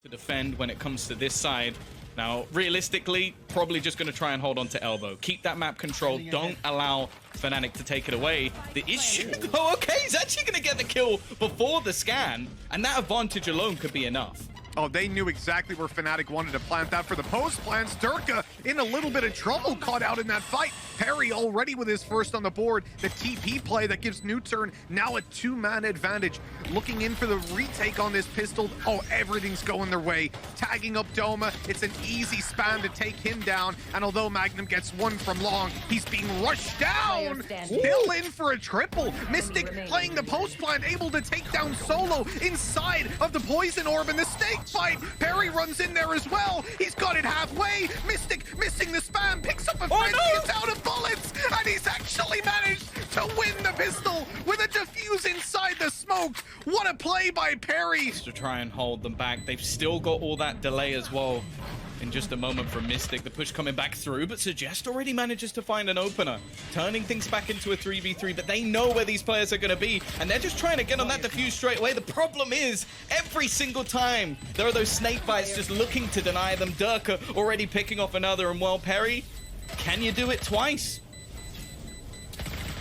to defend when it comes to this side. Now, realistically, probably just going to try and hold on to elbow. Keep that map control. Don't allow FNATIC to take it away. The issue, though, okay, he's actually going to get the kill before the scan, and that advantage alone could be enough. Oh, they knew exactly where FNATIC wanted to plant that for the post plans. Durka in a little bit of trouble, caught out in that fight. Perry already with his first on the board. The TP play that gives NUTURN now a two-man advantage. Looking in for the retake on this pistol. Oh, everything's going their way. Tagging up Doma. It's an easy spam to take him down. And although Magnum gets one from long, he's being rushed down. Still in for a triple. Mystic playing the post plant, able to take down Solo inside of the poison orb and the snake fight. Perry runs in there as well. He's got it halfway. Mystic missing the spam, picks up a friend, gets out of bullets, and he's actually managed to win the pistol with a defuse inside the smoke. What a play by Perry. To try and hold them back. They've still got all that delay as well. In just a moment from Mystic, the push coming back through, but Suggest already manages to find an opener, turning things back into a 3v3, but they know where these players are going to be, and they're just trying to get on that defuse straight away. The problem is, every single time, there are those snake bites just looking to deny them. Durka already picking off another, and well, Perry, can you do it twice?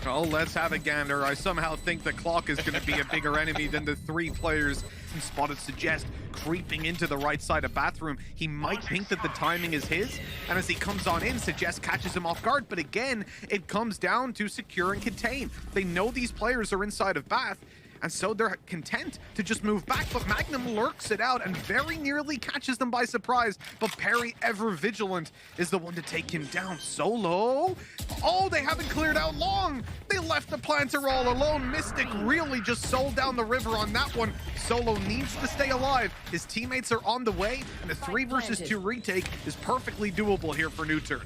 Oh, let's have a gander. I somehow think the clock is going to be a bigger enemy than the three players. And spotted Suggest creeping into the right side of bathroom. He might think that the timing is his, and as he comes on in, Suggest catches him off guard. But again, it comes down to secure and contain. They know these players are inside of bath, and so they're content to just move back, but Magnum lurks it out and very nearly catches them by surprise. But Perry, ever vigilant, is the one to take him down. Solo. Oh, they haven't cleared out long. They left the planter all alone. Mystic really just sold down the river on that one. Solo needs to stay alive. His teammates are on the way, and a 3 versus 2 retake is perfectly doable here for NUTURN.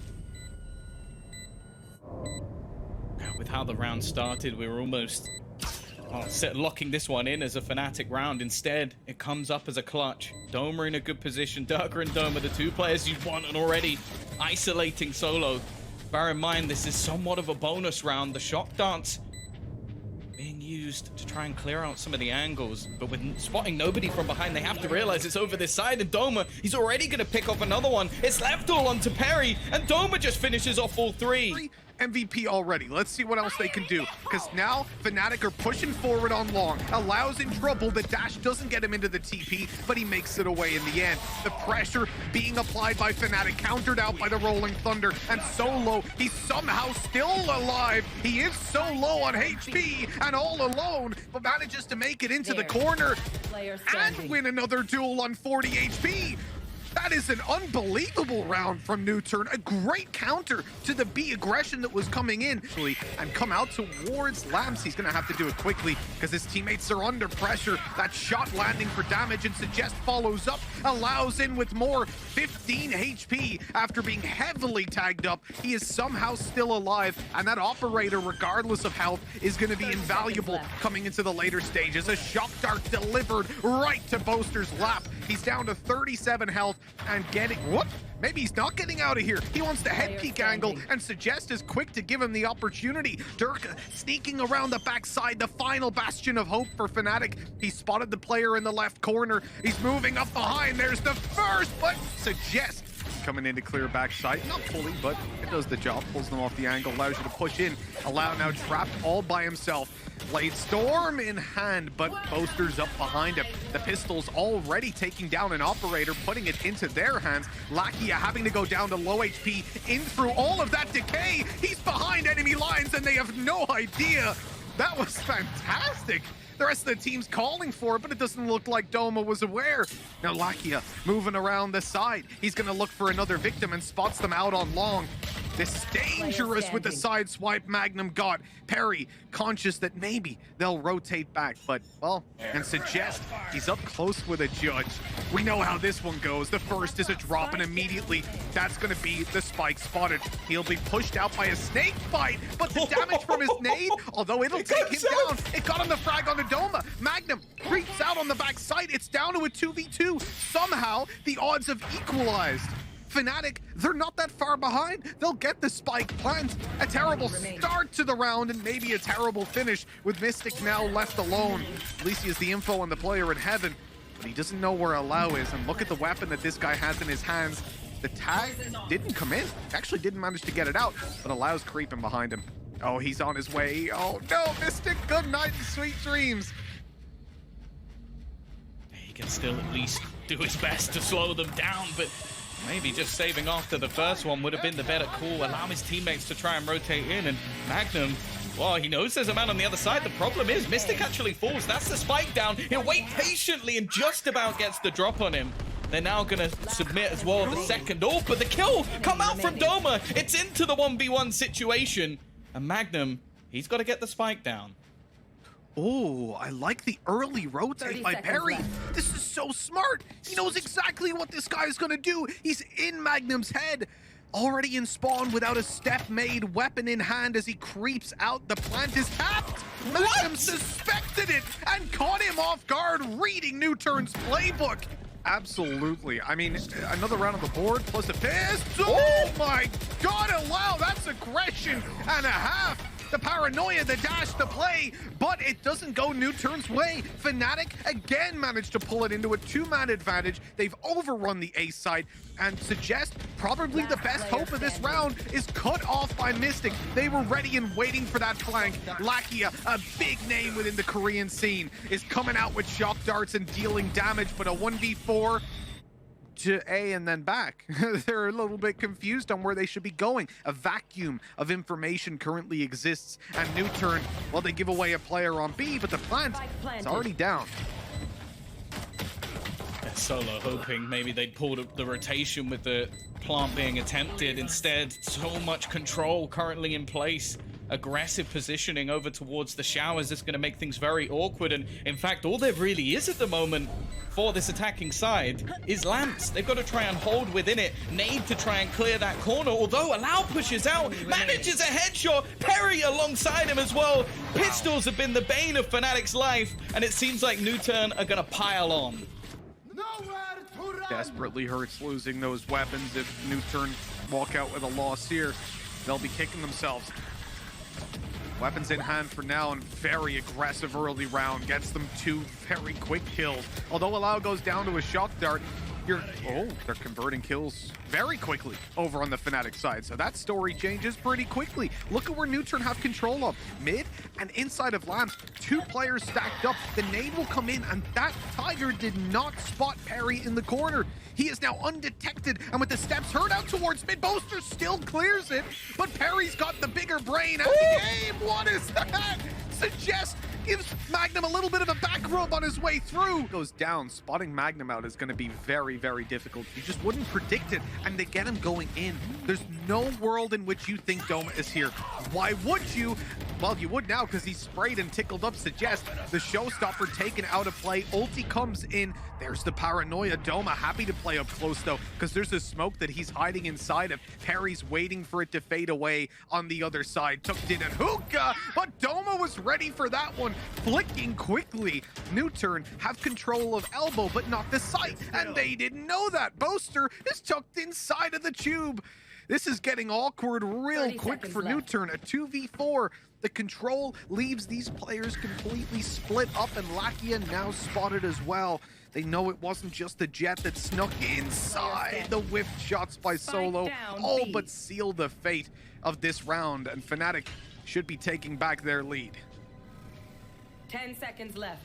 With how the round started, we were almost locking this one in as a FNATIC round. Instead, it comes up as a clutch. Doma in a good position. Durka and Doma, the two players you want, and already isolating Solo. Bear in mind, this is somewhat of a bonus round. The shock dance being used to try and clear out some of the angles, but with spotting nobody from behind, they have to realize it's over this side, and Doma, he's already going to pick off another one. It's left all onto Perry, and Doma just finishes off all three. MVP already. Let's see what else they can do, because now FNATIC are pushing forward on long. Allows in trouble. The dash doesn't get him into the TP, but he makes it away in the end. The pressure being applied by FNATIC, countered out by the Rolling Thunder, and Solo, he's somehow still alive. He is so low on HP and all alone, but manages to make it into the corner and win another duel on 40 HP. That is an unbelievable round from NUTURN. A great counter to the B aggression that was coming in. And come out towards Lamps. He's going to have to do it quickly because his teammates are under pressure. That shot landing for damage, and Suggest follows up, allows in with more. 15 HP after being heavily tagged up. He is somehow still alive, and that operator, regardless of health, is going to be invaluable coming into the later stages. A shock dart delivered right to Boaster's lap. He's down to 37 health and getting... What? Maybe he's not getting out of here. He wants the head peek angle, and Suggest is quick to give him the opportunity. Durka sneaking around the backside, the final bastion of hope for FNATIC. He spotted the player in the left corner. He's moving up behind. There's the first, but Suggest coming in to clear backside. Not fully, but it does the job. Pulls them off the angle, allows you to push in. Allow now trapped all by himself. Blade Storm in hand, but Boaster's up behind him. The pistol's already taking down an operator, putting it into their hands. Lakia having to go down to low HP, in through all of that decay. He's behind enemy lines, and they have no idea. That was fantastic. The rest of the team's calling for it, but it doesn't look like Doma was aware. Now Lakia moving around the side. He's going to look for another victim and spots them out on long. This is dangerous with the side swipe Magnum got. Perry conscious that maybe they'll rotate back, but, well, and Suggest he's up close with a judge. We know how this one goes. The first is a drop, and immediately that's going to be the spike spotted. He'll be pushed out by a snake bite, but the damage from his nade, although it'll take him down, it got him the frag on the Doma. Magnum creeps out on the backside. It's down to a 2v2. Somehow, the odds have equalized. FNATIC, they're not that far behind. They'll get the spike plant. A terrible start to the round and maybe a terrible finish with Mystic now left alone. At least he has the info on the player in heaven. but he doesn't know where Allow is. And look at the weapon that this guy has in his hands. The tag didn't come in. Actually didn't manage to get it out, but Allow's creeping behind him. Oh, he's on his way. Oh no, Mystic, good night and sweet dreams. He can still at least do his best to slow them down, but maybe just saving after the first one would have been the better call. Allow his teammates to try and rotate in, and Magnum, well, he knows there's a man on the other side. The problem is Mystic actually falls. That's the spike down. He'll wait patiently and just about gets the drop on him. They're now going to submit as well the second ult, but the kill come out from Doma. It's into the 1v1 situation, and Magnum, he's got to get the spike down. Oh, I like the early rotate by Perry. Left. This is so smart. He knows exactly what this guy is going to do. He's in Magnum's head. Already in spawn without a step made, weapon in hand as he creeps out. The plant is tapped. Magnum suspected it and caught him off guard, reading NUTURN's playbook. Absolutely. I mean, another round on the board plus a piss. Oh my God, Allow, that's aggression and a half. The paranoia, the dash, the play, but it doesn't go NUTURN's way. FNATIC again managed to pull it into a two-man advantage. They've overrun the A side, and suggest probably the best hope of this round is cut off by Mystic. They were ready and waiting for that flank. Lakia, a big name within the Korean scene, is coming out with shock darts and dealing damage, but a 1v4 to A and then back. They're a little bit confused on where they should be going. A vacuum of information currently exists, and NUTURN, well, they give away a player on B, but the plant is already down. Solo hoping maybe they'd pulled the rotation with the plant being attempted. Instead, so much control currently in place. Aggressive positioning over towards the showers is going to make things very awkward, and in fact all there really is at the moment for this attacking side is lamps. They've got to try and hold within it. Nade to try and clear that corner, although Allow pushes out, manages a headshot. Perry alongside him as well. Pistols have been the bane of FNATIC's life, and it seems like NUTURN are going to pile on. Desperately hurts losing those weapons. If NUTURN walk out with a loss here, they'll be kicking themselves. Weapons in hand for now, and very aggressive early round. Gets them two very quick kills. Although Allow goes down to a shock dart, they're converting kills very quickly over on the FNATIC side. So that story changes pretty quickly. Look at where NUTURN have control of. Mid and inside of lamps, two players stacked up. The nade will come in, and that Tiger did not spot Perry in the corner. He is now undetected, and with the steps heard out towards mid, Boaster still clears it, but Perry's got the bigger brain at the aim. What is that? Suggest gives Magnum a little bit of a back rub on his way through. Goes down. Spotting Magnum out is going to be very, very difficult. You just wouldn't predict it, and they get him going in. There's no world in which you think Doma is here. Why would you? Well, you would now, because he sprayed and tickled up Suggest. The showstopper taken out of play. Ulti comes in. There's the paranoia. Doma happy to play up close, though, because there's a smoke that he's hiding inside of. Perry's waiting for it to fade away on the other side. Tucked in at hookah, but Doma was ready for that one. Flicking quickly. NUTURN have control of elbow, but not the sight, and they didn't know that. Boaster is tucked inside of the tube. This is getting awkward real quick for NUTURN. A 2v4. The control leaves these players completely split up, and Lakia now spotted as well. They know it wasn't just the jet that snuck inside. The whiffed shots by Solo all but seal the fate of this round, and FNATIC should be taking back their lead. 10 seconds left.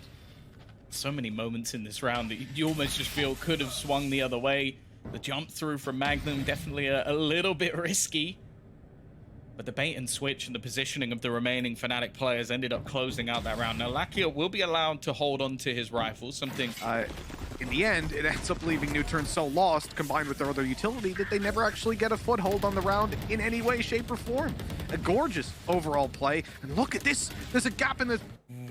So many moments in this round that you almost just feel could have swung the other way. The jump through from Magnum, definitely a little bit risky. But the bait and switch and the positioning of the remaining FNATIC players ended up closing out that round. Now, Lakia will be allowed to hold on to his rifle, something... In the end, it ends up leaving NUTURN so lost, combined with their other utility, that they never actually get a foothold on the round in any way, shape, or form. A gorgeous overall play. And look at this. There's a gap in the...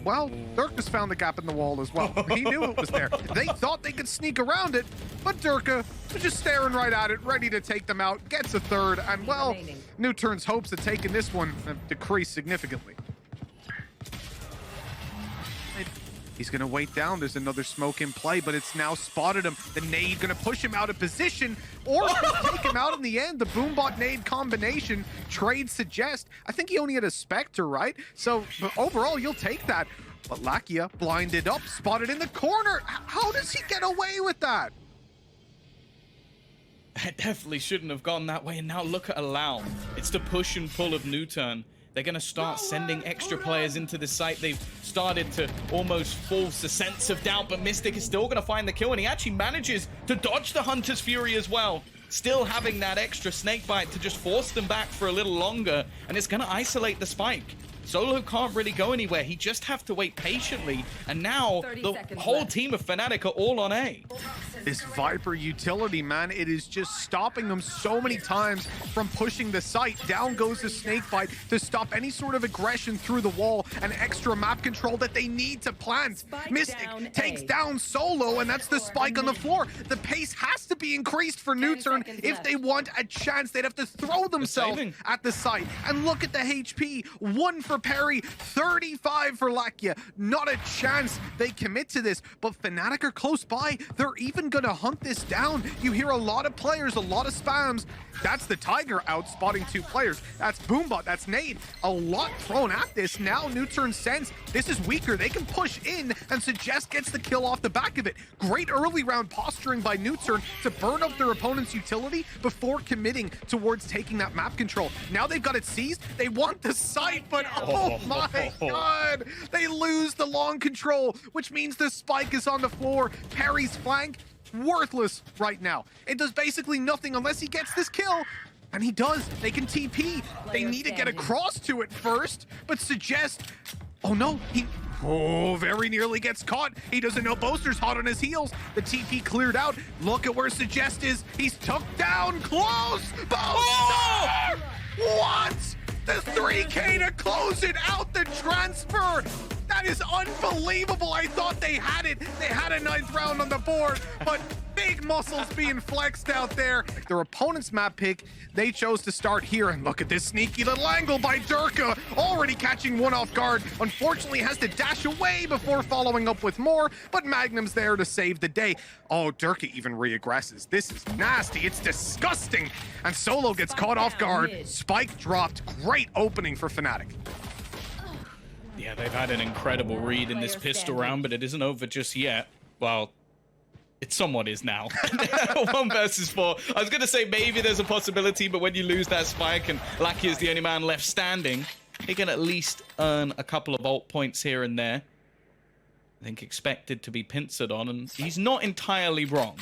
Well, Durka's found the gap in the wall as well. He knew it was there. They thought they could sneak around it, but Durka was just staring right at it, ready to take them out. Gets a third, and well, NUTURN's hopes of taking this one have decreased significantly. He's going to wait down. There's another smoke in play, but it's now spotted him. The nade going to push him out of position, or take him out in the end. The boombot nade combination, trade Suggest. I think he only had a Spectre, right? So overall, you'll take that. But Lakia blinded up, spotted in the corner. How does he get away with that? It definitely shouldn't have gone that way. And now look at Allow. It's the push and pull of NUTURN. They're going to start sending extra players into the site. They've started to almost force a sense of doubt, but Mystic is still going to find the kill, and he actually manages to dodge the Hunter's Fury as well. Still having that extra snake bite to just force them back for a little longer, and it's going to isolate the spike. Solo can't really go anywhere. He just have to wait patiently. And now the whole team of FNATIC are all on A. This Viper utility, man, it is just stopping them so many times from pushing the site. Down goes the snakebite to stop any sort of aggression through the wall and extra map control that they need to plant. Mystic takes down Solo, and that's the spike on the floor. The pace has to be increased for NUTURN if they want a chance. They'd have to throw themselves at the site. And look at the HP. 1 for Perry, 35 for Lakia. Not a chance they commit to this, but FNATIC are close by. They're even gonna hunt this down. You hear a lot of players, a lot of spams. That's the Tiger out spotting 2 players. That's Boombot, that's Nade. A lot thrown at this. Now NUTURN sense this is weaker. They can push in, and Suggest gets the kill off the back of it. Great early round posturing by NUTURN to burn up their opponent's utility before committing towards taking that map control. Now they've got it seized. They want the site, but oh my god! They lose the long control, which means the spike is on the floor. Perry's flank, worthless right now. It does basically nothing unless he gets this kill. And he does. They can TP. They need to get across to it first, but Suggest... Oh no, he... Oh, very nearly gets caught. He doesn't know Boaster's hot on his heels. The TP cleared out. Look at where Suggest is. He's took down close. Boaster! Oh! What? The 3K to close it out, the transfer. That is unbelievable. I thought they had it. They had a 9th round on the board, but big muscles being flexed out there. Their opponent's map pick, they chose to start here. And look at this sneaky little angle by Durka, already catching one off guard. Unfortunately, has to dash away before following up with more, but Magnum's there to save the day. Oh, Durka even re-aggresses. This is nasty. It's disgusting. And Solo gets caught off guard. Spike dropped. Great opening for FNATIC. Yeah, they've had an incredible read in this pistol round, but it isn't over just yet. Well, it somewhat is now. 1 versus 4. I was going to say maybe there's a possibility, but when you lose that spike and Lakia is the only man left standing, he can at least earn a couple of ult points here and there. I think expected to be pincered on, and he's not entirely wrong.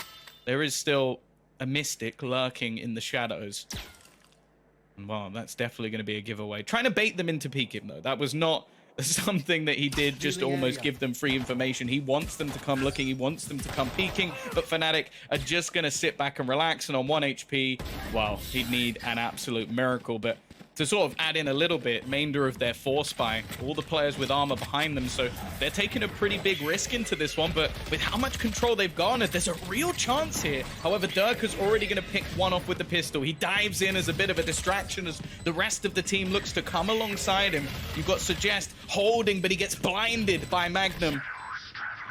There is still a Mystic lurking in the shadows. And wow, that's definitely going to be a giveaway. Trying to bait them into peeking, though. That was not something that he did just to almost give them free information. He wants them to come looking. He wants them to come peeking. But FNATIC are just going to sit back and relax. And on 1 HP, well, he'd need an absolute miracle. But to sort of add in a little bit, remainder of their force spy, all the players with armor behind them, so they're taking a pretty big risk into this one, but with how much control they've garnered, there's a real chance here. However, Durka's already going to pick one off with the pistol. He dives in as a bit of a distraction as the rest of the team looks to come alongside him. You've got Suggest holding, but he gets blinded by Magnum.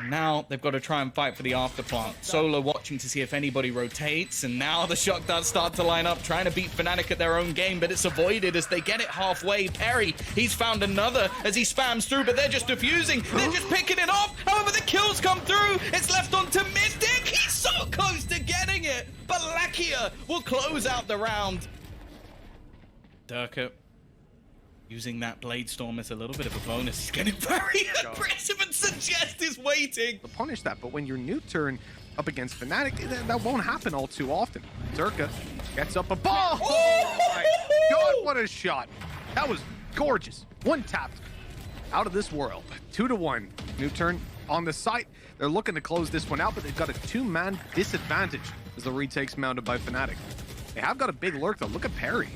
Now they've got to try and fight for the afterplant. Solo watching to see if anybody rotates, and now the shot does start to line up, trying to beat FNATIC at their own game, but it's avoided as they get it halfway. Perry, he's found another as he spams through, but they're just defusing. They're just picking it off. However, the kills come through. It's left on to Mystic. He's so close to getting it, but Lakia will close out the round. Durka using that Blade Storm as a little bit of a bonus. He's getting very aggressive and Suggest is waiting. To punish that, but when you're NUTURN up against FNATIC, that won't happen all too often. Durka gets up a ball. Oh my god, what a shot. That was gorgeous. One tapped. Out of this world. 2-1. NUTURN on the site. They're looking to close this one out, but they've got a 2-man disadvantage as the retakes mounted by FNATIC. They have got a big lurk though. Look at Perry.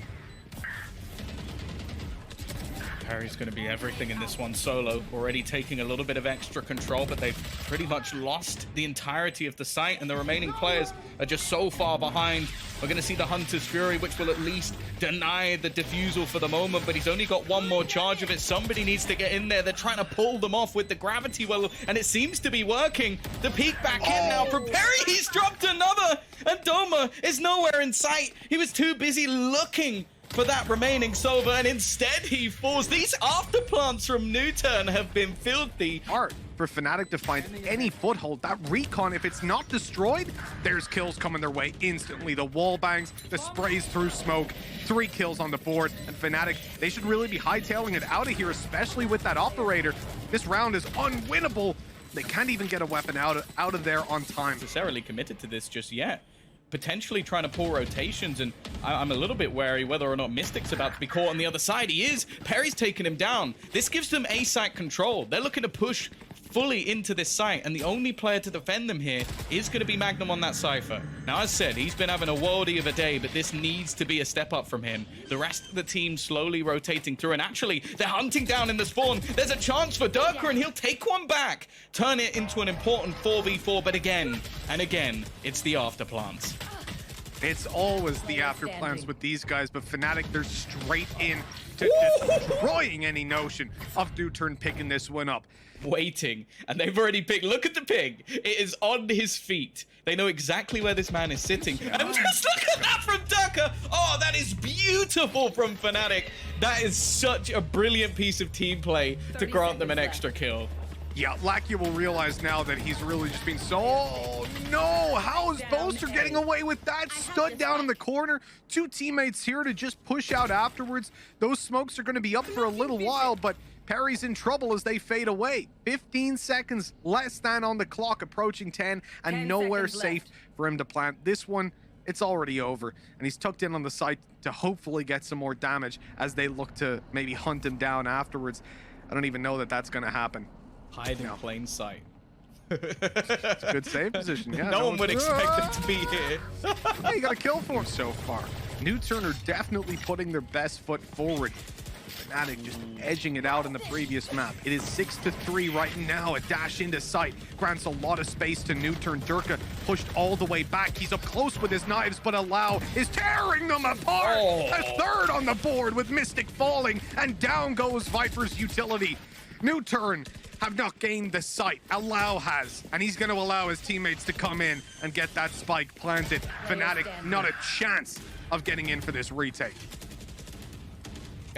Perry's going to be everything in this one. Solo already taking a little bit of extra control, but they've pretty much lost the entirety of the site, and the remaining players are just so far behind. We're going to see the Hunter's Fury, which will at least deny the defusal for the moment, but he's only got 1 more charge of it. Somebody needs to get in there. They're trying to pull them off with the gravity well, and it seems to be working. The peek back in now from Perry. He's dropped another, and Doma is nowhere in sight. He was too busy looking for that remaining Sova, and instead he falls. These afterplants from NUTURN have been filthy. Hard for FNATIC to find any foothold. That recon, if it's not destroyed, there's kills coming their way instantly. The wall bangs, the sprays through smoke, 3 kills on the board, and FNATIC, they should really be hightailing it out of here, especially with that operator. This round is unwinnable. They can't even get a weapon out of there on time. Necessarily committed to this just yet. Potentially trying to pull rotations, and I'm a little bit wary whether or not Mystic's about to be caught on the other side. He is. Perry's taking him down. This gives them A site control. They're looking to push fully into this site, and the only player to defend them here is going to be Magnum on that Cypher. Now, as said, he's been having a worldie of a day, but this needs to be a step up from him. The rest of the team slowly rotating through, and actually, they're hunting down in the spawn. There's a chance for Durka, and he'll take one back. Turn it into an important 4v4, but again and again, it's the afterplants. It's always the afterplans with these guys, but FNATIC, they're straight in to destroying any notion of NUTURN picking this one up. Waiting, and they've already picked. Look at the pig. It is on his feet. They know exactly where this man is sitting. And just look at that from Durka. Oh, that is beautiful from FNATIC. That is such a brilliant piece of team play to grant them an extra kill. Yeah, Laski will realize now that he's really just been so... Oh, no! How is Boaster getting away with that? Stood down in the corner. 2 teammates here to just push out afterwards. Those smokes are going to be up for a little while, but Perry's in trouble as they fade away. 15 seconds less than on the clock, approaching 10, and nowhere safe for him to plant. This one, it's already over, and he's tucked in on the site to hopefully get some more damage as they look to maybe hunt him down afterwards. I don't even know that that's going to happen. Hide in plain sight. It's a good save position, yeah. No one would expect them to be here. Hey, you got a kill for him so far. NUTURN are definitely putting their best foot forward. FNATIC just edging it out in the previous map. It is 6-3 right now. A dash into sight grants a lot of space to NUTURN. Durka pushed all the way back. He's up close with his knives, but Allow is tearing them apart. A third on the board with Mystic falling, and down goes Viper's utility. NUTURN have not gained the site. Allow has, and he's going to allow his teammates to come in and get that spike planted. FNATIC, not a chance of getting in for this retake.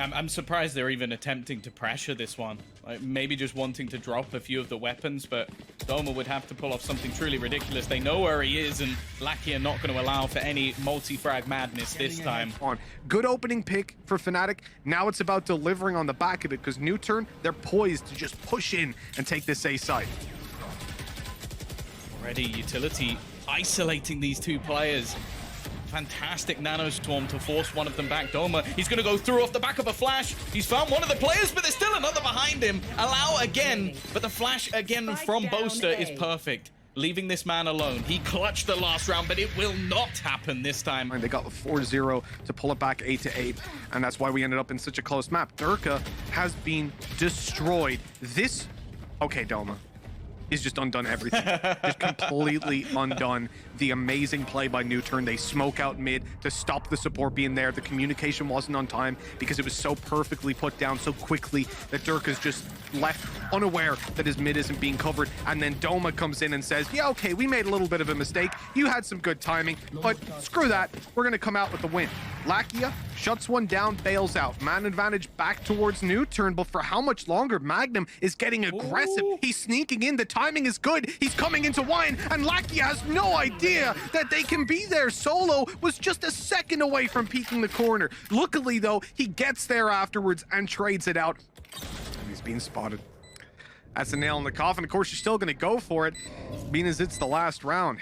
I'm surprised they're even attempting to pressure this one. Like, maybe just wanting to drop a few of the weapons, but Doma would have to pull off something truly ridiculous. They know where he is, and Laski are not going to allow for any multi-frag madness this time. Good opening pick for FNATIC. Now it's about delivering on the back of it, because NUTURN, they're poised to just push in and take this A site. Already utility isolating these 2 players. Fantastic nano swarm to force one of them back. Doma, he's going to go through off the back of a flash. He's found one of the players, but there's still another behind him. Allow again, but the flash again from Boaster is perfect, leaving this man alone. He clutched the last round, but it will not happen this time. And they got the 4-0 to pull it back 8-8, and that's why we ended up in such a close map. Durka has been destroyed. This... Okay, Doma. He's just undone everything. Just completely undone. The amazing play by NUTURN. They smoke out mid to stop the support being there. The communication wasn't on time because it was so perfectly put down so quickly that Durka's just left unaware that his mid isn't being covered. And then Doma comes in and says, yeah, okay, we made a little bit of a mistake. You had some good timing, but screw that. We're going to come out with the win. Lakia shuts one down, bails out. Man advantage back towards NUTURN, but for how much longer? Magnum is getting aggressive. He's sneaking in. The timing is good. He's coming into wine, and Lakia has no idea that they can be there. Solo was just a second away from peeking the corner. Luckily, though, he gets there afterwards and trades it out. And he's being spotted. That's a nail in the coffin. Of course, you're still going to go for it, being as it's the last round.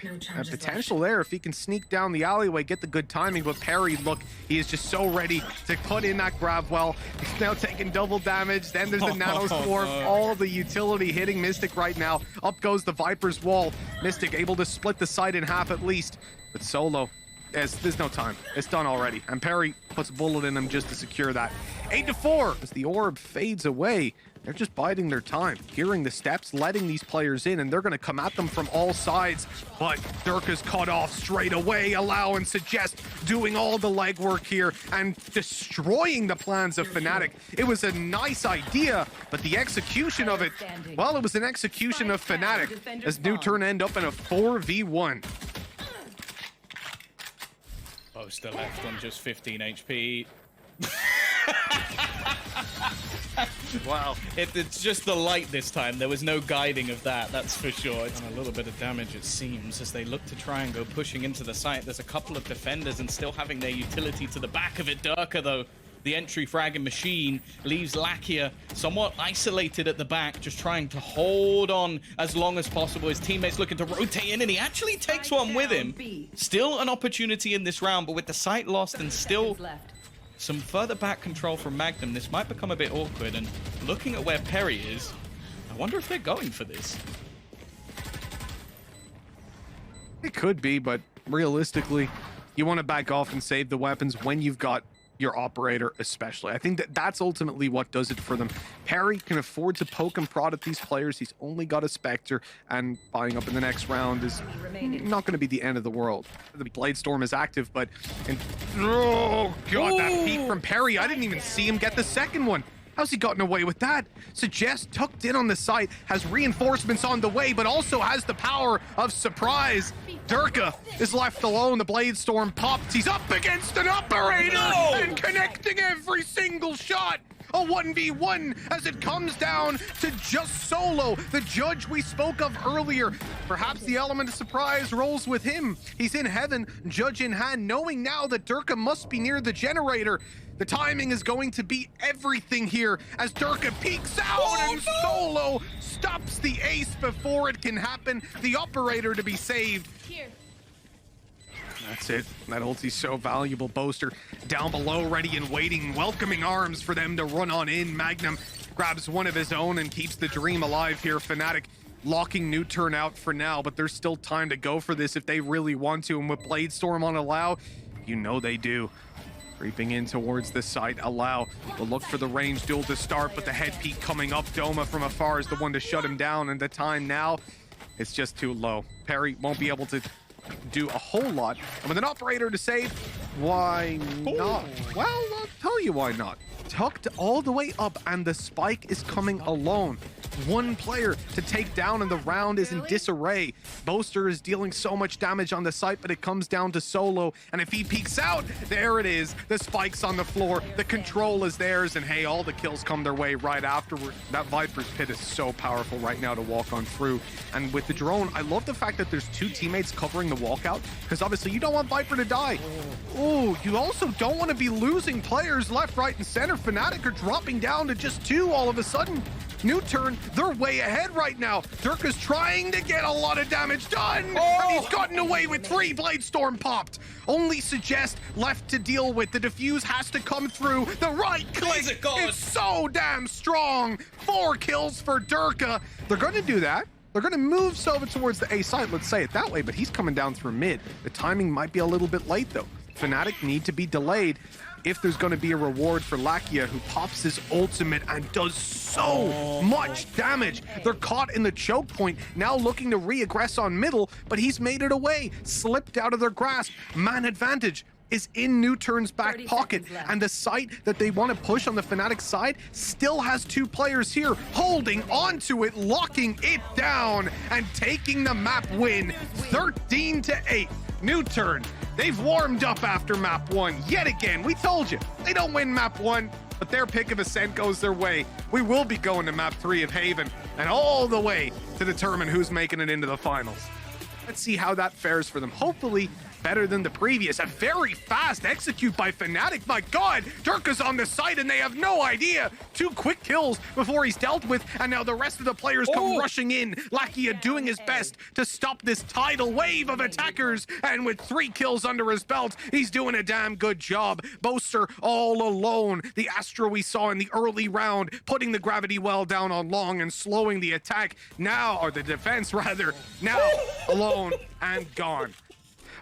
Potential there if he can sneak down the alleyway, get the good timing. But Perry, look, he is just so ready to put in that grab well. He's now taking double damage. Then there's the nano swarm. All the utility hitting Mystic right now. Up goes the Viper's wall. Mystic able to split the site in half at least. But Solo, there's no time. It's done already. And Perry puts a bullet in him just to secure that. 8-4 as the orb fades away. They're just biding their time, hearing the steps, letting these players in, and they're going to come at them from all sides. But Durka's cut off straight away, Allow and Suggest doing all the legwork here and destroying the plans of FNATIC. It was a nice idea, but the execution of it, well, it was an execution of FNATIC as NUTURN end up in a 4v1. Boaster left on just 15 HP. Wow. It's just the light this time. There was no guiding of that, that's for sure. It's done a little bit of damage, it seems, as they look to try and go pushing into the site. There's a couple of defenders and still having their utility to the back of it. Durka, though, the entry fragging machine, leaves Lakia somewhat isolated at the back, just trying to hold on as long as possible. His teammates looking to rotate in, and he actually takes one with him. Still an opportunity in this round, but with the site lost and still some further back control from Magnum, this might become a bit awkward. And looking at where Perry is, I wonder if they're going for this. It could be, but realistically, you want to back off and save the weapons when you've got your operator, especially. I think that's ultimately what does it for them. Perry can afford to poke and prod at these players. He's only got a Spectre, and buying up in the next round is not going to be the end of the world. The Blade Storm is active, but... oh, God, that peek from Perry. I didn't even see him get the second one. How's he gotten away with that? Suggest tucked in on the site, has reinforcements on the way, but also has the power of surprise. Durka is left alone. The Blade Storm pops. He's up against an operator and connecting every single shot. A 1v1 as it comes down to just Solo, the judge we spoke of earlier. Perhaps the element of surprise rolls with him. He's in heaven, judge in hand, knowing now that Durka must be near the generator. The timing is going to be everything here as Durka peeks out and Solo stops the ace before it can happen. The operator to be saved. Here. That's it. That ulti's so valuable. Boaster down below, ready and waiting, welcoming arms for them to run on in. Magnum grabs one of his own and keeps the dream alive here. FNATIC locking NUTURN out for now, but there's still time to go for this if they really want to. And with Blade Storm on allow, you know they do. Creeping in towards the site, allow will look for the range duel to start, but the head peek coming up. Doma from afar is the one to shut him down, and the time now, it's just too low. Perry won't be able to do a whole lot, and with an operator to save, why not? Well, I'll tell you why not. Tucked all the way up, and the spike is coming alone. One player to take down, and the round is in disarray. Boaster is dealing so much damage on the site, but it comes down to Solo, and if he peeks out, there it is. The spike's on the floor, the control is theirs, and hey, all the kills come their way right afterward. That Viper's Pit is so powerful right now to walk on through, and with the drone, I love the fact that there's two teammates covering the walkout, because obviously you don't want Viper to die. Oh, you also don't want to be losing players left, right, and center. FNATIC are dropping down to just two all of a sudden. NUTURN, they're way ahead right now. Durka's trying to get a lot of damage done, and he's gotten away with 3. Blade Storm popped. Only Suggest left to deal with. The defuse has to come through. The right click, it's so damn strong. 4 kills for Durka. They're going to do that. They're going to move Sova towards the A side, let's say it that way, but he's coming down through mid. The timing might be a little bit late, though. FNATIC need to be delayed if there's going to be a reward for Lakia, who pops his ultimate and does so much damage. They're caught in the choke point, now looking to re-aggress on middle, but he's made it away, slipped out of their grasp. Man advantage is in NUTURN's back pocket, and the site that they want to push on the FNATIC side still has 2 players here, holding onto it, locking it down, and taking the map win, 13-8. NUTURN, they've warmed up after map 1 yet again. We told you, they don't win map 1, but their pick of ascent goes their way. We will be going to map 3 of Haven, and all the way to determine who's making it into the finals. Let's see how that fares for them. Hopefully better than the previous. A very fast execute by FNATIC. My God, Durka's on the site and they have no idea. 2 quick kills before he's dealt with, and now the rest of the players come rushing in. Lakia doing his best to stop this tidal wave of attackers, and with 3 kills under his belt, he's doing a damn good job. Boaster all alone. The Astra we saw in the early round, putting the gravity well down on long and slowing the attack. Now, or the defense rather, now alone and gone.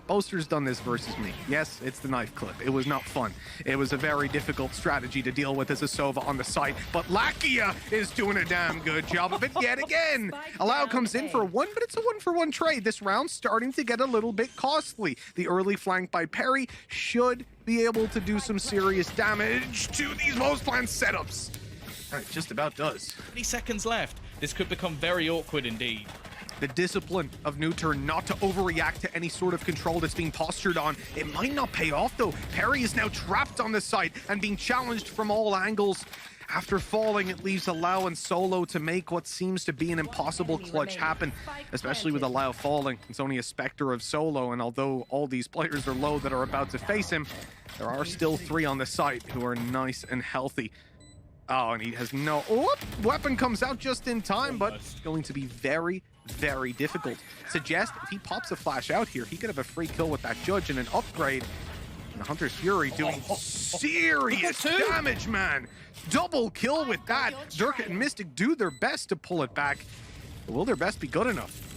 Boaster's done this versus me. Yes, it's the knife clip. It was not fun. It was a very difficult strategy to deal with as a Sova on the site, but Lakia is doing a damn good job of it yet again. Allow comes in for a 1, but it's a 1-for-1 trade. This round's starting to get a little bit costly. The early flank by Perry should be able to do some serious damage to these most planned setups. It just about does. 30 seconds left. This could become very awkward indeed. The discipline of NUTURN not to overreact to any sort of control that's being postured on. It might not pay off though. Perry is now trapped on the site and being challenged from all angles. After falling, it leaves Allow and Solo to make what seems to be an impossible clutch happen, especially with Allow falling. It's only a specter of Solo, and although all these players are low that are about to face him, there are still 3 on the site who are nice and healthy. Oh, and he has no... Oh, weapon comes out just in time, but it's going to be very, very difficult. Suggest if he pops a flash out here, he could have a free kill with that Judge and an upgrade. And the Hunter's Fury doing serious damage, man. Double kill with that. Durka and Mystic do their best to pull it back. But will their best be good enough?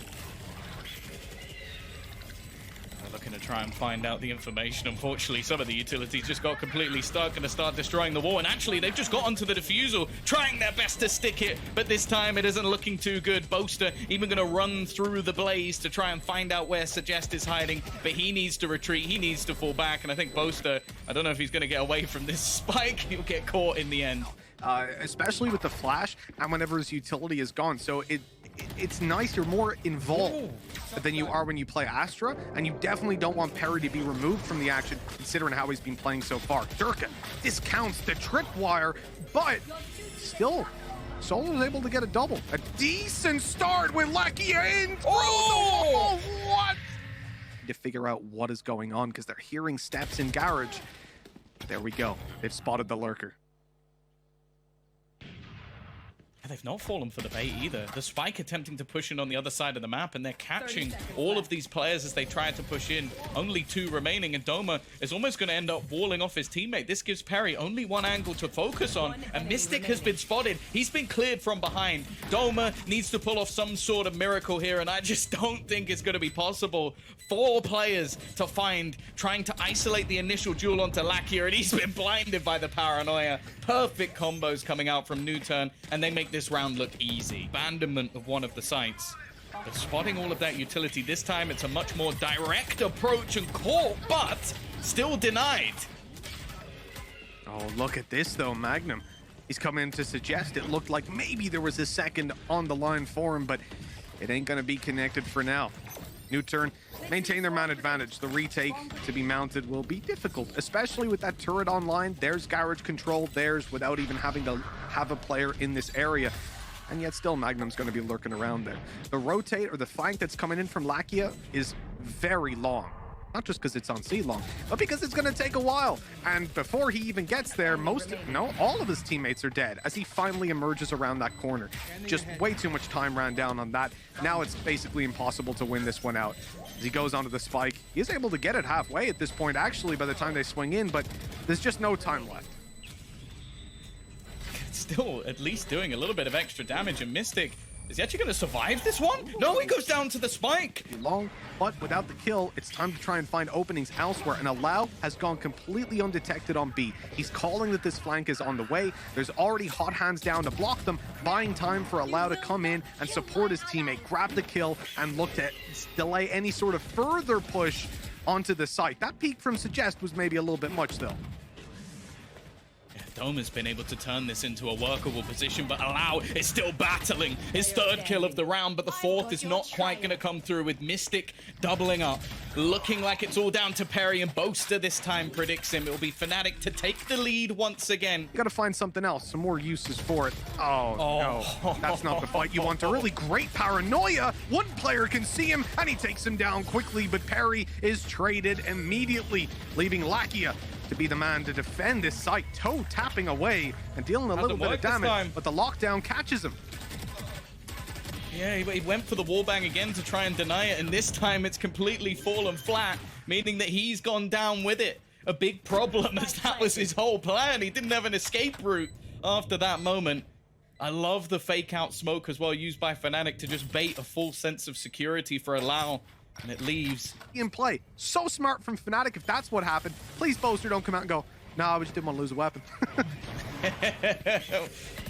They're looking to try and find out the information. Unfortunately, some of the utilities just got completely stuck and to start destroying the wall. And actually, they've just got onto the defusal, trying their best to stick it. But this time, it isn't looking too good. Boaster even going to run through the blaze to try and find out where Suggest is hiding. But he needs to retreat. He needs to fall back. And I think Boaster, I don't know if he's going to get away from this spike. He'll get caught in the end. Especially with the flash and whenever his utility is gone. So it's nice. You're more involved than you are when you play Astra, and you definitely don't want Perry to be removed from the action considering how he's been playing so far. Durka discounts the tripwire, but still Solo's able to get a double. A decent start with Laski in through the wall. What? To figure out what is going on because they're hearing steps in garage. There we go. They've spotted the lurker. They've not fallen for the bait either. The Spike attempting to push in on the other side of the map, and they're catching all of these players as they try to push in. Only 2 remaining, and Doma is almost going to end up walling off his teammate. This gives Perry only 1 angle to focus on, and Mystic has been spotted. He's been cleared from behind. Doma needs to pull off some sort of miracle here, and I just don't think it's going to be possible. 4 players to find, trying to isolate the initial duel onto Lakia, and he's been blinded by the paranoia. Perfect combos coming out from NUTURN, and they make this round look easy. Abandonment of one of the sites. But spotting all of that utility this time, it's a much more direct approach and caught, but still denied. Oh, look at this though, Magnum. He's come in to suggest it looked like maybe there was a second on the line for him, but it ain't gonna be connected for now. NUTURN maintain their man advantage. The retake to be mounted will be difficult, especially with that turret online. There's garage control, theirs without even having to have a player in this area. And yet still Magnum's going to be lurking around there. The rotate or the flank that's coming in from Lakia is very long. Not just because it's on C long, but because it's going to take a while. And before he even gets there, all of his teammates are dead as he finally emerges around that corner. Just way too much time ran down on that. Now it's basically impossible to win this one out. As he goes onto the spike, he is able to get it halfway at this point, actually, by the time they swing in, but there's just no time left. Still at least doing a little bit of extra damage, and Mystic, is he actually going to survive this one? No, he goes down to the spike. Long, but without the kill, it's time to try and find openings elsewhere, and Allow has gone completely undetected on B. He's calling that this flank is on the way. There's already hot hands down to block them, buying time for Allow to come in and support his teammate, grab the kill, and look to delay any sort of further push onto the site. That peek from Suggest was maybe a little bit much, though. Doma's been able to turn this into a workable position, but Allow is still battling his 3rd kill of the round, but the 4th is not quite going to come through with Mystic doubling up. Looking like it's all down to Perry, and Boaster this time predicts him. It'll be FNATIC to take the lead once again. You got to find something else, some more uses for it. Oh, no, that's not the fight you want. A really great paranoia. One player can see him, and he takes him down quickly, but Perry is traded immediately, leaving Lakia to be the man to defend this site, toe tapping away and dealing a little bit of damage, but the lockdown catches him. Yeah, he went for the wallbang again to try and deny it, and this time it's completely fallen flat, meaning that he's gone down with it. A big problem, as that was his whole plan. He didn't have an escape route after that moment. I love the fake out smoke as well, used by FNATIC to just bait a full sense of security for Allow. And it leaves. In play. So smart from FNATIC if that's what happened. Please, Boaster, don't come out and go, nah, we just didn't want to lose a weapon.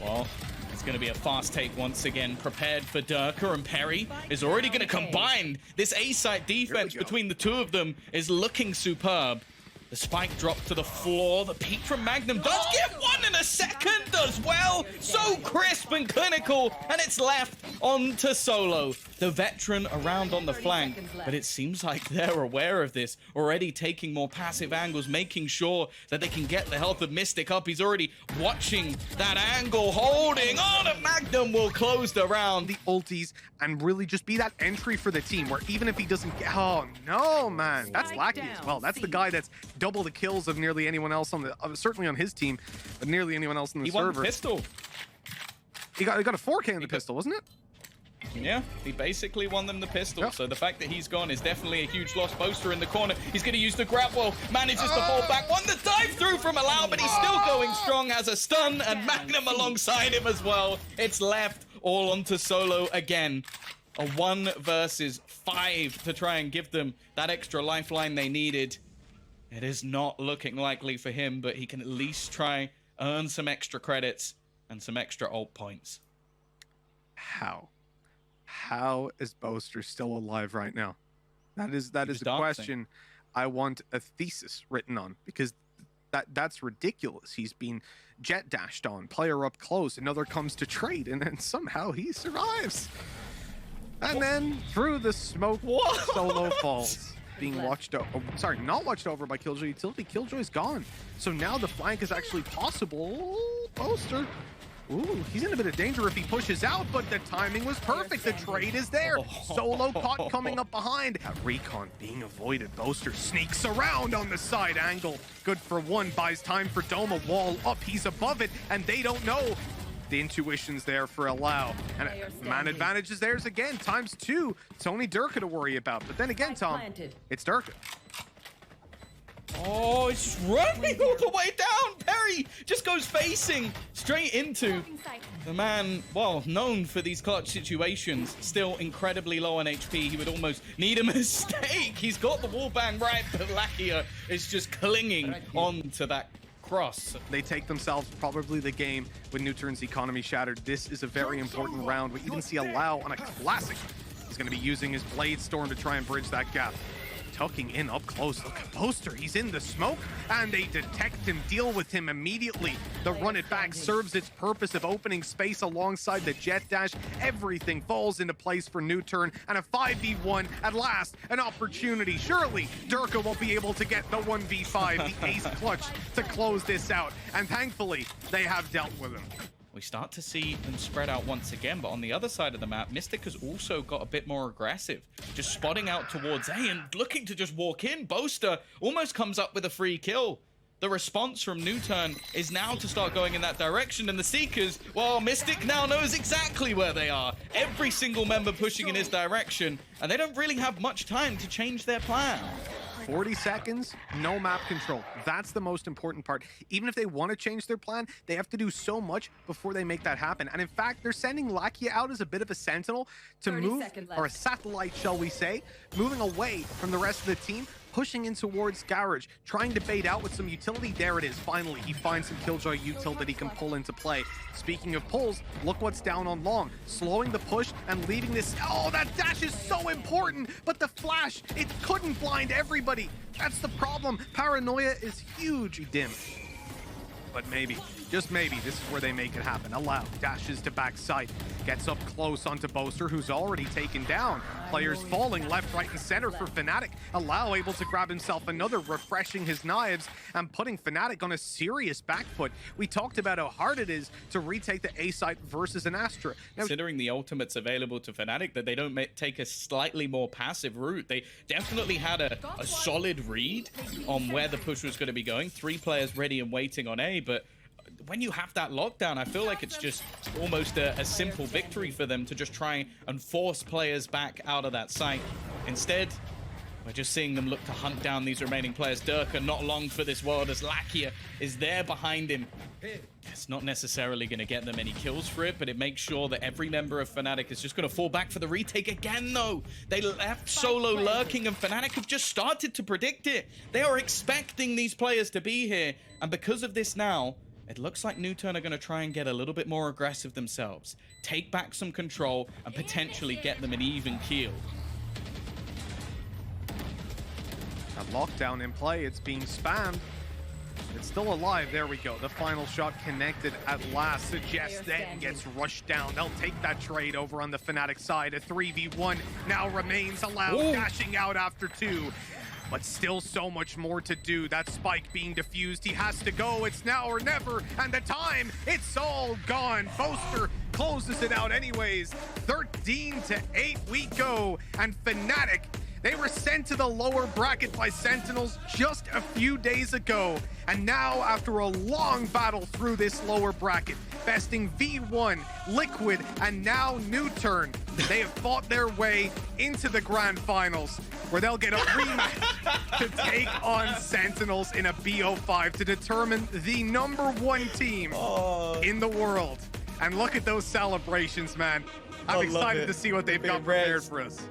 Well, it's going to be a fast take once again, prepared for Durka, and Perry is already going to combine. This A-site defense between the 2 of them is looking superb. The spike dropped to the floor. The peek from Magnum does get 1 in a second as well. So crisp and clinical, and it's left on to Solo. the veteran around on the flank, but it seems like they're aware of this, already taking more passive angles, making sure that they can get the health of Mystic up. He's already watching that angle, holding. Oh, the Magnum will close the round. The ultis and really just be that entry for the team where even if he doesn't get, oh no, man, that's Laski as well. That's the guy that's double the kills of nearly anyone else on the, certainly on his team, but nearly anyone else in the server. He won the pistol. He got a 4K in the pistol, wasn't it? Yeah, he basically won them the pistol. Yep. So the fact that he's gone is definitely a huge loss. Boaster in the corner. He's going to use the grab wall. Manages to fall back. Won the dive through from Allow, but he's still going strong. Has a stun and Magnum alongside him as well. It's left all onto Solo again. A 1 versus 5 to try and give them that extra lifeline they needed. It is not looking likely for him, but he can at least try earn some extra credits and some extra ult points. How is Boaster still alive right now? That is a question I want a thesis written on, because that's ridiculous. He's been jet dashed on, player up close, another comes to trade, and then somehow he survives. And then through the smoke, Solo falls. Being watched over, sorry, not watched over by Killjoy Utility. Killjoy's gone. So now the flank is actually possible. Boaster. Ooh, he's in a bit of danger if he pushes out, but the timing was perfect. The trade is there. Solo caught coming up behind. That recon being avoided. Boaster sneaks around on the side angle. Good for 1, buys time for Doma. Wall up, he's above it, and they don't know. The intuition's there for Allow. And man advantage is theirs again, ×2. It's only Durka to worry about. But then again, Tom, it's Durka. Oh, he's just running all the way down. Perry just goes facing straight into the man, well, known for these clutch situations. Still incredibly low on HP. He would almost need a mistake. He's got the wallbang right, but Lakia is just clinging on to that cross. They take themselves probably the game with NUTURN's economy shattered. This is a very important round. We even see Allow on a classic. He's going to be using his Blade Storm to try and bridge that gap. Tucking in up close. Look at Boaster. He's in the smoke, and they detect him, deal with him immediately. The run it back serves its purpose of opening space alongside the jet dash. Everything falls into place for NUTURN, and a 5v1 at last, an opportunity. Surely Durka will be able to get the 1v5, the ace clutch to close this out, and thankfully they have dealt with him. We start to see them spread out once again, but on the other side of the map, Mystic has also got a bit more aggressive, just spotting out towards A and looking to just walk in. Boaster almost comes up with a free kill. The response from NUTURN is now to start going in that direction, and the Seekers, well, Mystic now knows exactly where they are. Every single member pushing in his direction, and they don't really have much time to change their plan. 40 seconds, no map control. That's the most important part. Even if they want to change their plan, they have to do so much before they make that happen. And in fact, they're sending Lakia out as a bit of a sentinel to move, or a satellite, shall we say, moving away from the rest of the team, pushing in towards Garage, trying to bait out with some utility. There it is. Finally, he finds some Killjoy util that he can pull into play. Speaking of pulls, look what's down on long. Slowing the push and leaving this. Oh, that dash is so important, but the flash, it couldn't blind everybody. That's the problem. Paranoia is hugely dim. But maybe, just maybe, this is where they make it happen. Allow, dashes to backside, gets up close onto Boaster, who's already taken down. Players falling left, right, and center for FNATIC. Allow able to grab himself another, refreshing his knives and putting FNATIC on a serious back foot. We talked about how hard it is to retake the A site versus an Astra. Now, considering the ultimates available to FNATIC, that they don't take a slightly more passive route. They definitely had a solid read on where the push was going to be going. 3 players ready and waiting on A, but when you have that lockdown, I feel like it's just almost a simple victory for them to just try and force players back out of that site. Instead, we're just seeing them look to hunt down these remaining players. Durka not long for this world as Lakia is there behind him. It's not necessarily going to get them any kills for it, but it makes sure that every member of FNATIC is just going to fall back for the retake again, though. They left Solo lurking, and FNATIC have just started to predict it. They are expecting these players to be here, and because of this now, it looks like NUTURN are going to try and get a little bit more aggressive themselves, take back some control, and potentially get them an even keel. A lockdown in play, it's being spammed. It's still alive. There we go. The final shot connected at last. Suggest then gets rushed down. They'll take that trade over on the FNATIC side. A 3v1 now remains allowed. Dashing out after 2. But still so much more to do. That spike being defused. He has to go. It's now or never. And the time, it's all gone. Boaster closes it out anyways. 13-8 we go. And FNATIC, they were sent to the lower bracket by Sentinels just a few days ago. And now, after a long battle through this lower bracket, besting V1, Liquid, and now NUTURN, they have fought their way into the grand finals, where they'll get a rematch to take on Sentinels in a BO5 to determine the #1 team in the world. And look at those celebrations, man. I'm excited to see what they've got prepared for us.